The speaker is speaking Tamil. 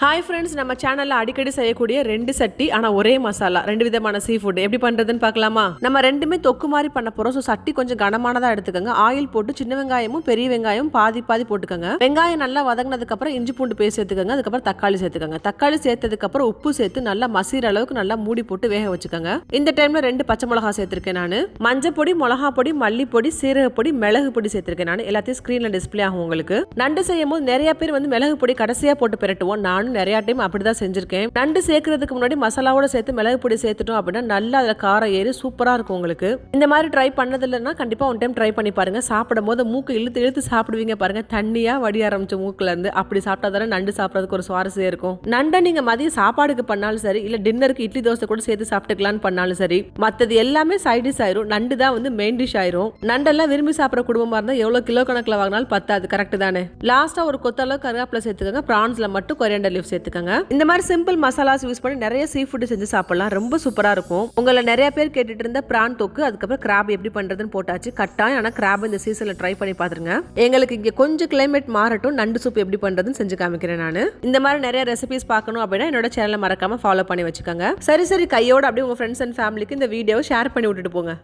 ஹாய் ஃப்ரெண்ட்ஸ், நம்ம சேனல்ல அடிக்கடி செய்யக்கூடிய 2 சட்டி ஆனா ஒரே மசாலா 2 விதமான சீ ஃபுட் எப்படி பண்றதுன்னு பார்க்கலாமா? நம்ம ரெண்டுமே தொக்கு மாதிரி பண்ண போறோம். ஸோ சட்டி கொஞ்சம் கனமானதா எடுத்துக்கோங்க. ஆயில் போட்டு சின்ன வெங்காயமும் பெரிய வெங்காயம் பாதி பாதி போட்டுக்கோங்க. வெங்காயம் நல்லா வதங்கினதுக்கு அப்புறம் இஞ்சி பூண்டு பேஸ்ட் சேர்த்துக்கோங்க. அதுக்கப்புறம் தக்காளி சேர்த்துக்கோங்க. தக்காளி சேர்த்ததுக்கு அப்புறம் உப்பு சேர்த்து நல்லா மசிற அளவுக்கு நல்லா மூடி போட்டு வேக வச்சுக்கோங்க. இந்த டைம்ல 2 பச்சை மிளகாய் சேர்த்திருக்கேன். நான் மஞ்சள் பொடி, மிளகா பொடி, மல்லிப்பொடி, சீரகப்பொடி, மிளகு பொடி சேர்த்திருக்கேன். நான் எல்லாத்தையும் ஸ்கிரீன்ல டிஸ்பிளே ஆகும். உங்களுக்கு நண்டு செய்யும் போது நிறைய பேர் மிளகு பொடி கடைசியா போட்டு பிரட்டுவோம். நானும் நிறைய டைம் அப்படிதான் செஞ்சிருக்கேன். நண்டு சேர்க்கறதுக்கு முன்னாடி மசாலாவோட சேர்த்து மிளகு பொடி சேர்த்துட்டோம் அப்படின்னா நல்லா அதுல காரம் ஏறி சூப்பரா இருக்கும். உங்களுக்கு இந்த மாதிரி ட்ரை பண்ணது இல்லைன்னா கண்டிப்பா ஒன் டைம் ட்ரை பண்ணி பாருங்க. சாப்பிடும் போது மூக்கு இழுத்து இழுத்து சாப்பிடுவீங்க பாருங்க, தண்ணியா வடி ஆரம்பிச்ச மூக்குல இருந்து. அப்படி சாப்பிட்டா தானே நண்டு சாப்பிடறதுக்கு ஒரு சுவாரஸ்யம் இருக்கும். நண்டை நீங்க மதியம் சாப்பாடுக்கு பண்ணாலும் சரி, இல்ல டின்னருக்கு இட்லி தோசை கூட சேர்த்து சாப்பிட்டுக்கலாம்னு பண்ணாலும் சரி, மத்தது எல்லாமே சைட் டிஷ் ஆயிரும். நண்டு தான் மெயின் டிஷ் ஆயிரும். நண்டெல்லாம் விரும்பி சாப்பிட குடும்பமா இருந்தா எவ்வளவு கிலோ கணக்கில் வாங்கினாலும் பத்தாது. கரெக்ட் தானே? லாஸ்டா ஒரு கொத்தளவு கருவேப்பிலை சேர்த்துக்கோங்க. பிரான்ஸ்ல மட்டும் கொரியாண்டர் லீஃப் சேர்த்துக்கோங்க. இந்த மாதிரி சிம்பிள் மசாலாஸ் யூஸ் பண்ணி நிறைய சீ ஃபுட் செஞ்சு சாப்பிடலாம். ரொம்ப சூப்பரா இருக்கும். உங்களை நிறைய பேர் கேட்டுட்டு இருந்த பிரான் தொக்கு, அதுக்கப்புறம் கிராப் எப்படி பண்றதுன்னு போட்டாச்சு. கட்டாயம் ஆனா கிராப் இந்த சீசன்ல ட்ரை பண்ணி பாத்துருங்க. எங்களுக்கு இங்க கொஞ்சம் கிளைமேட் மாறட்டும், நண்டு சூப் எப்படி பண்றதுன்னு செஞ்சு காமிக்கிறேன். நான் இந்த மாதிரி நிறைய ரெசிபிஸ் பார்க்கணும் அப்படின்னா என்னோட சேனலை மறக்காம ஃபாலோ பண்ணி வச்சுக்கோங்க. சரி கையோட அப்படியே உங்க ஃப்ரெண்ட்ஸ் அண்ட் ஃபேமிலிக்கு இந்த வீடியோவை ஷேர் பண்ணி விட்டுட்டு போங்க.